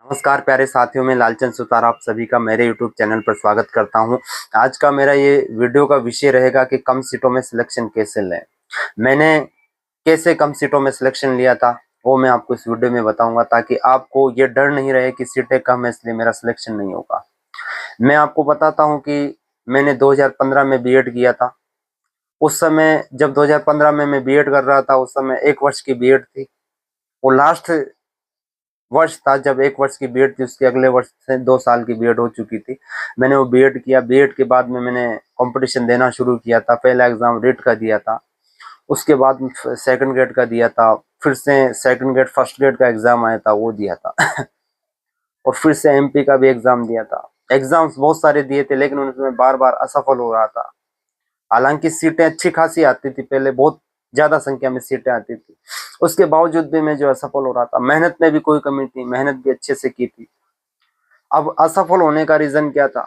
नमस्कार प्यारे साथियों, में लालचंद सुतार आप सभी का मेरे YouTube चैनल पर स्वागत करता हूं। आज का मेरा ये वीडियो का विषय रहेगा कि कम सीटों में सिलेक्शन कैसे लें। मैंने कैसे कम सीटों में सिलेक्शन लिया था वो मैं आपको इस वीडियो में बताऊंगा, ताकि आपको ये डर नहीं रहे कि सीटें कम है इसलिए मेरा सिलेक्शन नहीं होगा। मैं आपको बताता हूँ कि मैंने 2015 में बीएड किया था। उस समय जब 2015 में मैं बीएड कर रहा था, उस समय 1 वर्ष की बीएड थी। वो लास्ट वर्ष था जब 1 वर्ष की बीएड थी, उसके अगले वर्ष से 2 साल की बीएड हो चुकी थी। मैंने वो बीएड किया। बीएड के बाद में मैंने कंपटीशन देना शुरू किया था। पहला एग्जाम रीट का दिया था, उसके बाद सेकंड ग्रेड का दिया था, फिर से सेकंड ग्रेड फर्स्ट ग्रेड का एग्जाम आया था वो दिया था और फिर से एमपी का भी एग्जाम दिया था। एग्जाम्स बहुत सारे दिए थे, लेकिन उनमें बार बार असफल हो रहा था। हालांकि सीटें अच्छी खासी आती थी, पहले बहुत ज्यादा संख्या में सीटें आती थी, उसके बावजूद भी मैं जो असफल हो रहा था। मेहनत में भी कोई कमी थी, मेहनत भी अच्छे से की थी। अब असफल होने का रीजन क्या था?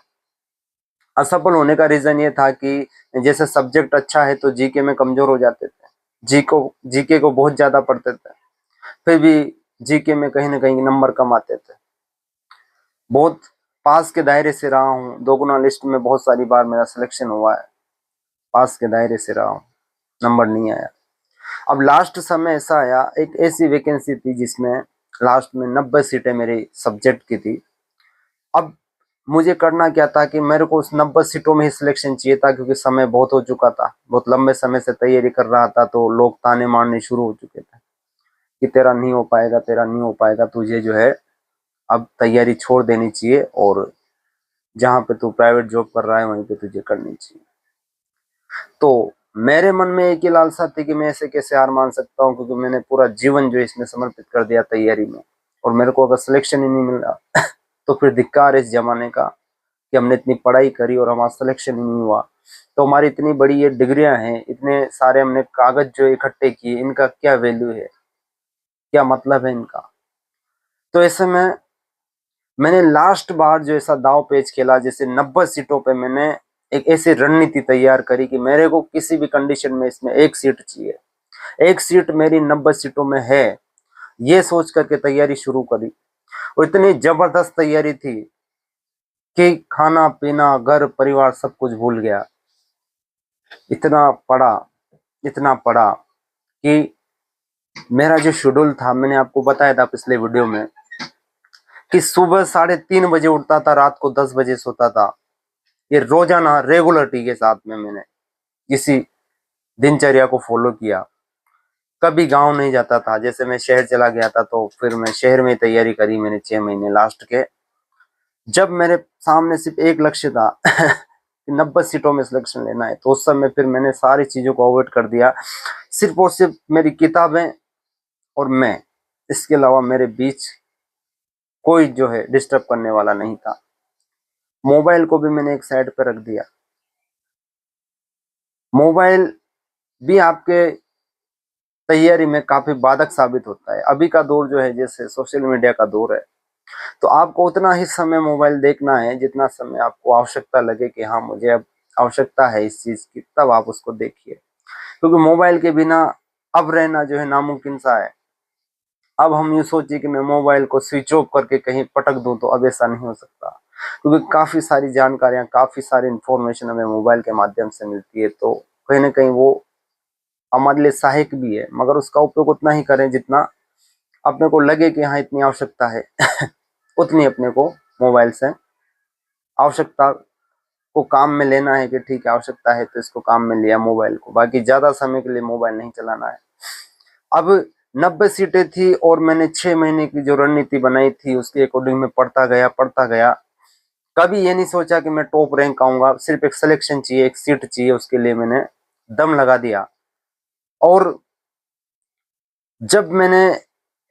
असफल होने का रीजन ये था कि जैसे सब्जेक्ट अच्छा है तो जीके में कमजोर हो जाते थे। जीके को बहुत ज्यादा पढ़ते थे, फिर भी जीके में कहीं ना कहीं नंबर कम आते थे। बहुत पास के दायरे से रहा हूँ, 2 गुना लिस्ट में बहुत सारी बार मेरा सिलेक्शन हुआ है। पास के दायरे से रहा हूँ, नंबर नहीं आया। अब लास्ट समय ऐसा आया, एक ऐसी वैकेंसी थी जिसमें लास्ट में 90 सीटें मेरी सब्जेक्ट की थी। अब मुझे करना क्या था कि मेरे को उस 90 सीटों में ही सिलेक्शन चाहिए था, क्योंकि समय बहुत हो चुका था। बहुत लंबे समय से तैयारी कर रहा था, तो लोग ताने मारने शुरू हो चुके थे कि तेरा नहीं हो पाएगा, तेरा नहीं हो पाएगा, तुझे जो है अब तैयारी छोड़ देनी चाहिए और जहाँ पे तू प्राइवेट जॉब कर रहा है वहीं पे तुझे करनी चाहिए। तो मेरे मन में एक ही लालसा थी कि मैं ऐसे कैसे हार मान सकता हूँ, क्योंकि मैंने पूरा जीवन जो इसमें समर्पित कर दिया तैयारी में, और मेरे को अगर सिलेक्शन ही नहीं मिल रहा तो फिर धिक्कार इस जमाने का कि हमने इतनी पढ़ाई करी और हमारा सिलेक्शन ही नहीं हुआ। तो हमारी इतनी बड़ी ये डिग्रियां हैं, इतने सारे हमने कागज जो इकट्ठे किए, इनका क्या वैल्यू है, क्या मतलब है इनका? तो ऐसे में मैंने लास्ट बार जो ऐसा दाव पेच खेला, जैसे 90 सीटों पे मैंने एक ऐसी रणनीति तैयार करी कि मेरे को किसी भी कंडीशन में इसमें 1 सीट चाहिए, 1 सीट मेरी 90 सीटों में है, ये सोच करके तैयारी शुरू करी। और इतनी जबरदस्त तैयारी थी कि खाना पीना घर परिवार सब कुछ भूल गया। इतना पढ़ा, इतना पढ़ा कि मेरा जो शेड्यूल था, मैंने आपको बताया था पिछले वीडियो में कि सुबह 3:30 बजे उठता था, रात को 10 बजे सोता था। ये रोजाना रेगुलरिटी के साथ में मैंने इसी दिनचर्या को फॉलो किया। कभी गांव नहीं जाता था। जैसे मैं शहर चला गया था तो फिर मैं शहर में तैयारी करी मैंने 6 महीने लास्ट के। जब मेरे सामने सिर्फ एक लक्ष्य था कि 90 सीटों में सिलेक्शन लेना है, तो उस समय फिर मैंने सारी चीजों को अवॉइड कर दिया। सिर्फ और सिर्फ मेरी किताबें और मैं, इसके अलावा मेरे बीच कोई जो है डिस्टर्ब करने वाला नहीं था। मोबाइल को भी मैंने एक साइड पर रख दिया। मोबाइल भी आपके तैयारी में काफी बाधक साबित होता है। अभी का दौर जो है, जैसे सोशल मीडिया का दौर है, तो आपको उतना ही समय मोबाइल देखना है जितना समय आपको आवश्यकता लगे कि हाँ मुझे अब आवश्यकता है इस चीज की, तब आप उसको देखिए। क्योंकि मोबाइल के बिना अब रहना जो है नामुमकिन सा है। अब हम ये सोचिए कि मैं मोबाइल को स्विच ऑफ करके कहीं पटक दूं, तो अब ऐसा नहीं हो सकता, क्योंकि काफी सारी जानकारियां, काफी सारी इंफॉर्मेशन हमें मोबाइल के माध्यम से मिलती है। तो कहीं ना कहीं वो हमारे लिए सहायक भी है, मगर उसका उपयोग उतना ही करें जितना अपने को लगे कि हाँ इतनी आवश्यकता है उतनी अपने को मोबाइल से आवश्यकता को काम में लेना है कि ठीक है आवश्यकता है तो इसको काम में लिया मोबाइल को, बाकी ज्यादा समय के लिए मोबाइल नहीं चलाना है। अब 90 सीटें थी और मैंने 6 महीने की जो रणनीति बनाई थी उसके अकॉर्डिंग में पढ़ता गया। कभी ये नहीं सोचा कि मैं टॉप रैंक आऊंगा, सिर्फ एक सिलेक्शन चाहिए, एक सीट चाहिए, उसके लिए मैंने दम लगा दिया। और जब मैंने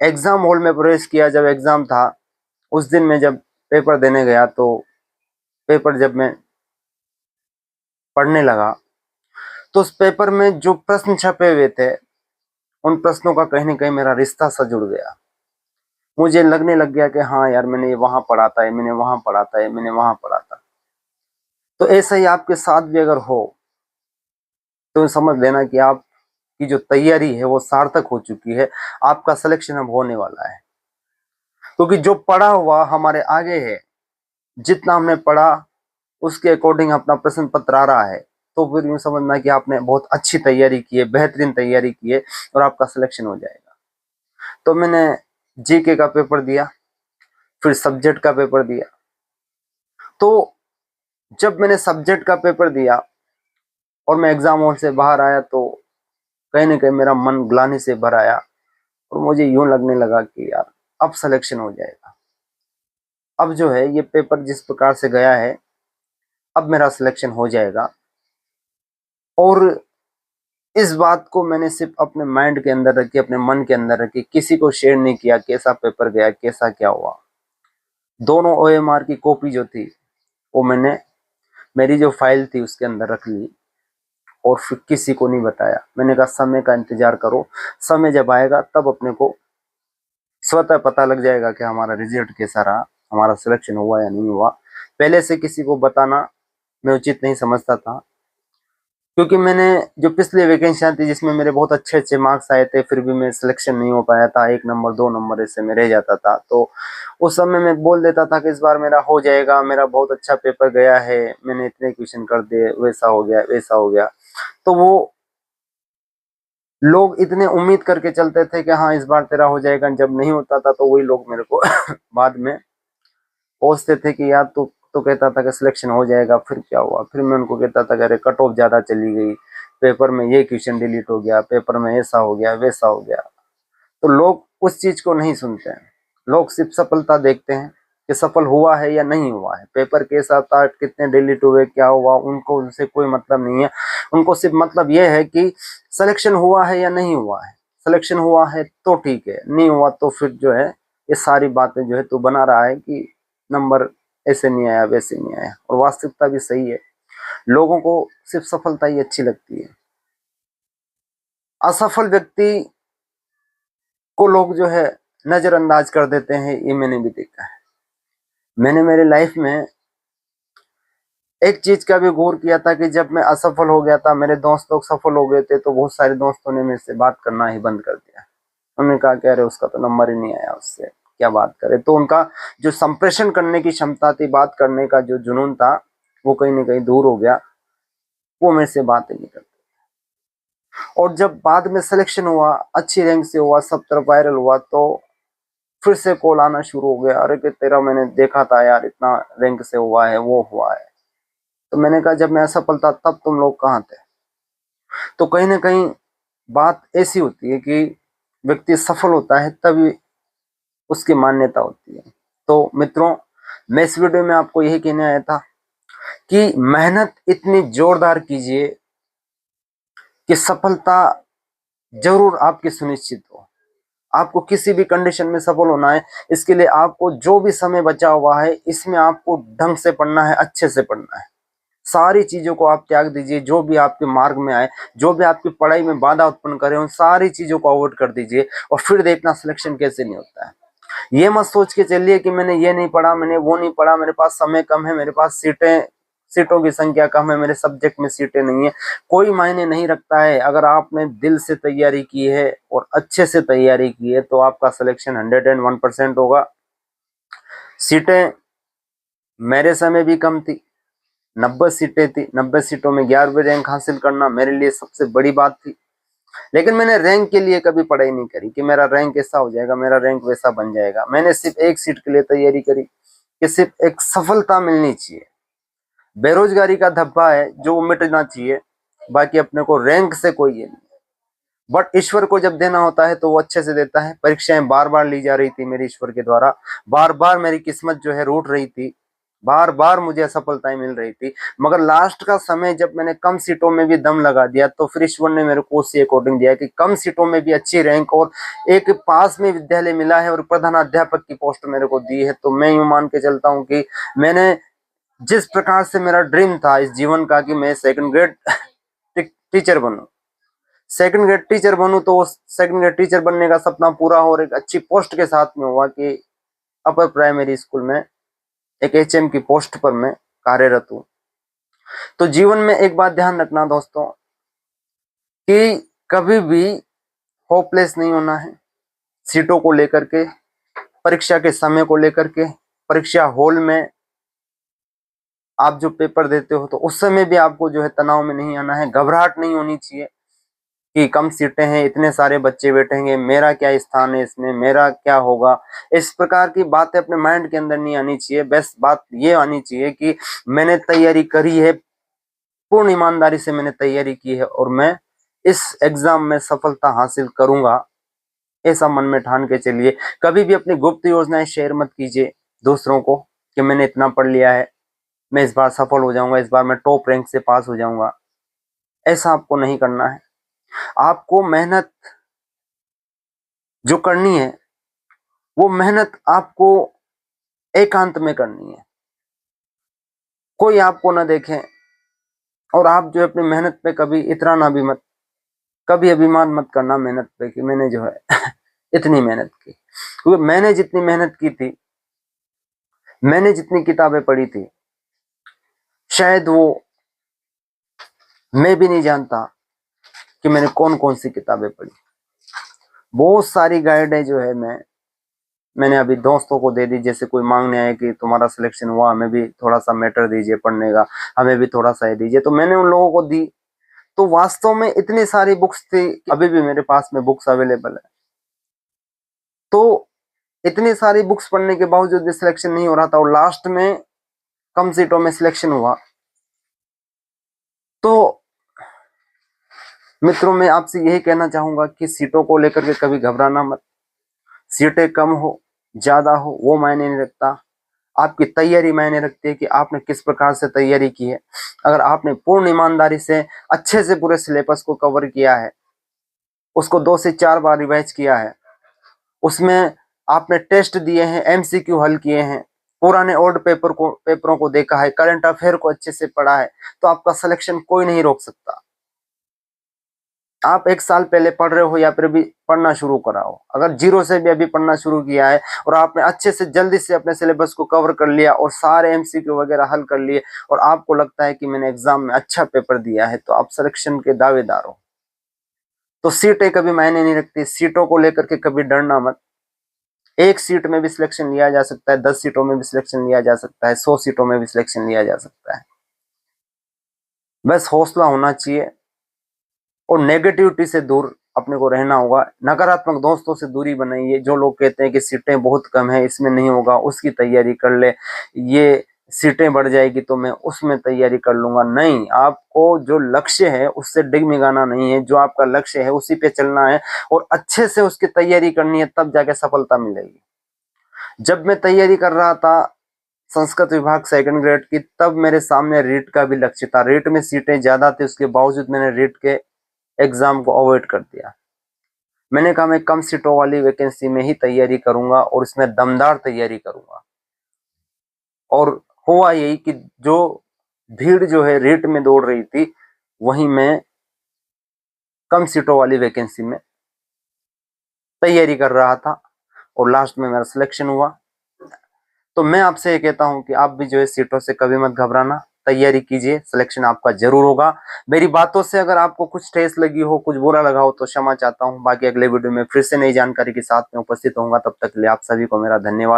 एग्जाम हॉल में प्रवेश किया, जब एग्जाम था उस दिन मैं जब पेपर देने गया, तो पेपर जब मैं पढ़ने लगा तो उस पेपर में जो प्रश्न छपे हुए थे, उन प्रश्नों का कहीं ना कहीं मेरा रिश्ता सा जुड़ गया। मुझे लगने लग गया कि हाँ यार मैंने ये वहां पढ़ा था, मैंने वहां पढ़ा था, मैंने वहां पढ़ा था। तो ऐसा ही आपके साथ भी अगर हो तो समझ लेना कि आपकी जो तैयारी है वो सार्थक हो चुकी है, आपका सिलेक्शन अब होने वाला है। क्योंकि जो पढ़ा हुआ हमारे आगे है, जितना हमने पढ़ा उसके अकॉर्डिंग अपना प्रश्न पत्र आ रहा है, तो फिर यूं समझना कि आपने बहुत अच्छी तैयारी की है, बेहतरीन तैयारी की है और आपका सिलेक्शन हो जाएगा। तो मैंने जीके का पेपर दिया, फिर सब्जेक्ट का पेपर दिया। तो जब मैंने सब्जेक्ट का पेपर दिया और मैं एग्जाम हॉल से बाहर आया, तो कहीं ना कहीं मेरा मन ग्लानि से भर आया और मुझे यूं लगने लगा कि यार अब सिलेक्शन हो जाएगा। अब जो है ये पेपर जिस प्रकार से गया है, अब मेरा सिलेक्शन हो जाएगा। और इस बात को मैंने सिर्फ अपने माइंड के अंदर रखी, अपने मन के अंदर रखी, किसी को शेयर नहीं किया कैसा पेपर गया, कैसा क्या हुआ। दोनों ओएमआर की कॉपी जो थी वो मैंने मेरी जो फाइल थी उसके अंदर रख ली और फिर किसी को नहीं बताया। मैंने कहा समय का इंतजार करो, समय जब आएगा तब अपने को स्वतः पता लग जाएगा कि हमारा रिजल्ट कैसा रहा, हमारा सिलेक्शन हुआ या नहीं हुआ। पहले से किसी को बताना मैं उचित नहीं समझता था, क्योंकि मैंने जो पिछली वैकेंसियां थी जिसमें मेरे बहुत अच्छे अच्छे मार्क्स आए थे, फिर भी मैं सिलेक्शन नहीं हो पाया था, 1 नंबर 2 नंबर ऐसे में रह जाता था। तो उस समय मैं बोल देता था कि इस बार मेरा हो जाएगा, मेरा बहुत अच्छा पेपर गया है, मैंने इतने क्वेश्चन कर दिए, वैसा हो गया वैसा हो गया। तो वो लोग इतने उम्मीद करके चलते थे कि हाँ इस बार तेरा हो जाएगा। जब नहीं होता था तो वही लोग मेरे को बाद में कोसते थे कि यार तू तो कहता था कि सिलेक्शन हो जाएगा, फिर क्या हुआ। फिर मैं उनको कहता था कि अरे कट ऑफ ज्यादा चली गई, पेपर में ये क्वेश्चन डिलीट हो गया, पेपर में ऐसा हो गया वैसा हो गया। तो लोग उस चीज को नहीं सुनते हैं, लोग सिर्फ सफलता देखते हैं कि सफल हुआ है या नहीं हुआ है, पेपर कैसा था, कितने डिलीट हुए, क्या हुआ, उनको उनसे कोई मतलब नहीं है। उनको सिर्फ मतलब यह है कि सिलेक्शन हुआ है या नहीं हुआ है। सिलेक्शन हुआ है तो ठीक है, नहीं हुआ तो फिर जो है ये सारी बातें जो है तू बना रहा है कि नंबर ऐसे नहीं आया वैसे नहीं आया। और वास्तविकता भी सही है, लोगों को सिर्फ सफलता ही अच्छी लगती है। असफल व्यक्ति को लोग जो है नजरअंदाज कर देते हैं, ये मैंने भी देखा है। मैंने मेरे लाइफ में एक चीज का भी गौर किया था कि जब मैं असफल हो गया था, मेरे दोस्त लोग सफल हो गए थे, तो बहुत सारे दोस्तों ने मेरे से बात करना ही बंद कर दिया। उन्होंने कहा कि अरे उसका तो नंबर ही नहीं आया, उससे क्या बात करे। तो उनका जो संप्रेषण करने की क्षमता थी, बात करने का जो जुनून था, वो कहीं ना कहीं दूर हो गया। वो मेरे से बात ही नहीं करते। और जब बाद में सिलेक्शन हुआ, अच्छी रैंक से हुआ, सब तरफ वायरल हुआ, तो फिर से कॉल आना शुरू हो गया, अरे कि तेरा मैंने देखा था यार, इतना रैंक से हुआ है, वो हुआ है। तो मैंने कहा जब मैं असफल था तब तुम लोग कहाँ थे। तो कहीं ना कहीं बात ऐसी होती है कि व्यक्ति सफल होता है तभी उसकी मान्यता होती है। तो मित्रों, मैं इस वीडियो में आपको यही कहने आया था कि मेहनत इतनी जोरदार कीजिए कि सफलता जरूर आपकी सुनिश्चित हो। आपको किसी भी कंडीशन में सफल होना है, इसके लिए आपको जो भी समय बचा हुआ है इसमें आपको ढंग से पढ़ना है, अच्छे से पढ़ना है। सारी चीजों को आप त्याग दीजिए, जो भी आपके मार्ग में आए, जो भी आपकी पढ़ाई में बाधा उत्पन्न करे, उन सारी चीजों को अवॉइड कर दीजिए और फिर देखना सिलेक्शन कैसे नहीं होता है। ये मत सोच के चलिए कि मैंने ये नहीं पढ़ा, मैंने वो नहीं पढ़ा, मेरे पास समय कम है, मेरे पास सीटों की संख्या कम है, मेरे सब्जेक्ट में सीटें नहीं है। कोई मायने नहीं रखता है। अगर आपने दिल से तैयारी की है और अच्छे से तैयारी की है तो आपका सिलेक्शन 101% होगा। सीटें मेरे समय भी कम थी, 90 सीटें थी। 90 सीटों में 11वीं रैंक हासिल करना मेरे लिए सबसे बड़ी बात थी। लेकिन मैंने रैंक के लिए कभी पढ़ाई नहीं करी कि मेरा रैंक ऐसा हो जाएगा, मेरा रैंक वैसा बन जाएगा। मैंने सिर्फ एक सीट के लिए तैयारी करी कि सिर्फ एक सफलता मिलनी चाहिए। बेरोजगारी का धब्बा है जो मिटना चाहिए, बाकी अपने को रैंक से कोई ये नहीं। बट ईश्वर को जब देना होता है तो वो अच्छे से देता है। परीक्षाएं बार बार ली जा रही थी मेरी ईश्वर के द्वारा, बार बार मेरी किस्मत जो है रूठ रही थी, बार बार मुझे असफलताएं मिल रही थी। मगर लास्ट का समय जब मैंने कम सीटों में भी दम लगा दिया तो फिर ईश्वर ने मेरे को उसी अकॉर्डिंग दिया कि कम सीटों में भी अच्छी रैंक और एक पास में विद्यालय मिला है और प्रधानाध्यापक की पोस्ट मेरे को दी है। तो मैं यूं मान के चलता हूँ कि मैंने जिस प्रकार से मेरा ड्रीम था इस जीवन का कि मैं सेकंड ग्रेड टीचर बनूं, सेकंड ग्रेड टीचर बनूं, तो सेकंड ग्रेड टीचर बनने का सपना पूरा हो और एक अच्छी पोस्ट के साथ में हुआ कि अपर प्राइमरी स्कूल में एक एचएम की पोस्ट पर मैं कार्यरत हूं। तो जीवन में एक बात ध्यान रखना दोस्तों कि कभी भी होपलेस नहीं होना है सीटों को लेकर के। परीक्षा के समय को लेकर के, परीक्षा हॉल में आप जो पेपर देते हो तो उस समय भी आपको जो है तनाव में नहीं आना है, घबराहट नहीं होनी चाहिए कि कम सीटें हैं, इतने सारे बच्चे बैठेंगे, मेरा क्या स्थान है इसमें, मेरा क्या होगा। इस प्रकार की बातें अपने माइंड के अंदर नहीं आनी चाहिए। बेस्ट बात ये आनी चाहिए कि मैंने तैयारी करी है, पूर्ण ईमानदारी से मैंने तैयारी की है और मैं इस एग्जाम में सफलता हासिल करूंगा, ऐसा मन में ठान के चलिए। कभी भी अपनी गुप्त योजनाएं शेयर मत कीजिए दूसरों को कि मैंने इतना पढ़ लिया है, मैं इस बार सफल हो जाऊंगा, इस बार मैं टॉप रैंक से पास हो जाऊंगा। ऐसा आपको नहीं करना है। आपको मेहनत जो करनी है वो मेहनत आपको एकांत में करनी है, कोई आपको ना देखे। और आप जो अपनी मेहनत पे कभी इतराना भी मत, कभी अभिमान मत करना मेहनत पे कि मैंने जो है इतनी मेहनत की। क्योंकि मैंने जितनी मेहनत की थी, मैंने जितनी किताबें पढ़ी थी, शायद वो मैं भी नहीं जानता कि मैंने कौन कौन सी किताबें पढ़ी। बहुत सारी गाइडें जो है मैंने अभी दोस्तों को दे दी। जैसे कोई मांगने आए कि तुम्हारा सिलेक्शन हुआ, हमें भी थोड़ा सा मैटर दीजिए पढ़ने का, हमें भी थोड़ा सा ये दीजिए, तो मैंने उन लोगों को दी। तो वास्तव में इतनी सारी बुक्स थी, अभी भी मेरे पास में बुक्स अवेलेबल है। तो इतनी सारी बुक्स पढ़ने के बावजूद भी सिलेक्शन नहीं हो रहा था और लास्ट में कम सीटों में सिलेक्शन हुआ। तो मित्रों, मैं आपसे यही कहना चाहूंगा कि सीटों को लेकर के कभी घबराना मत। सीटें कम हो ज्यादा हो वो मायने नहीं रखता, आपकी तैयारी मायने रखती है कि आपने किस प्रकार से तैयारी की है। अगर आपने पूर्ण ईमानदारी से अच्छे से पूरे सिलेबस को कवर किया है, उसको 2 से 4 बार रिवाइज किया है, उसमें आपने टेस्ट दिए हैं, एमसीक्यू हल किए हैं, पुराने ओल्ड पेपरों को देखा है, करंट अफेयर को अच्छे से पढ़ा है, तो आपका सिलेक्शन कोई नहीं रोक सकता। आप 1 साल पहले पढ़ रहे हो या फिर भी पढ़ना शुरू करा हो, अगर जीरो से भी अभी पढ़ना शुरू किया है और आपने अच्छे से जल्दी से अपने सिलेबस को कवर कर लिया और सारे एमसीक्यू वगैरह हल कर लिए और आपको लगता है कि मैंने एग्जाम में अच्छा पेपर दिया है, तो आप सिलेक्शन के दावेदार हो। तो सीटें कभी मायने नहीं रखती, सीटों को लेकर के कभी डरना मत। 1 सीट में भी सिलेक्शन लिया जा सकता है, 10 सीटों में भी सिलेक्शन लिया जा सकता है, 100 सीटों में भी सिलेक्शन लिया जा सकता है। बस हौसला होना चाहिए और नेगेटिविटी से दूर अपने को रहना होगा। नकारात्मक दोस्तों से दूरी बनाइए। जो लोग कहते हैं कि सीटें बहुत कम है, इसमें नहीं होगा, उसकी तैयारी कर ले, ये सीटें बढ़ जाएगी तो मैं उसमें तैयारी कर लूंगा। नहीं, आपको जो लक्ष्य है उससे डिगमिगाना नहीं है। जो आपका लक्ष्य है उसी पे चलना है और अच्छे से उसकी तैयारी करनी है, तब जाके सफलता मिलेगी। जब मैं तैयारी कर रहा था संस्कृत विभाग 2nd ग्रेड की, तब मेरे सामने रीट का भी लक्ष्य था। रीट में सीटें ज्यादा थी, उसके बावजूद मैंने रीट के एग्जाम को अवॉइड कर दिया। मैंने कहा मैं कम सीटों वाली वैकेंसी में ही तैयारी करूंगा और इसमें दमदार तैयारी करूंगा। और हुआ यही कि जो भीड़ जो है रेट में दौड़ रही थी, वहीं मैं कम सीटों वाली वैकेंसी में तैयारी कर रहा था और लास्ट में मेरा सिलेक्शन हुआ। तो मैं आपसे ये कहता हूं कि आप भी जो है सीटों से कभी मत घबराना, तैयारी कीजिए, सिलेक्शन आपका जरूर होगा। मेरी बातों से अगर आपको कुछ ठेस लगी हो, कुछ बुरा लगा हो तो क्षमा चाहता हूं। बाकी अगले वीडियो में फिर से नई जानकारी के साथ में उपस्थित होऊंगा। तब तक के लिए आप सभी को मेरा धन्यवाद।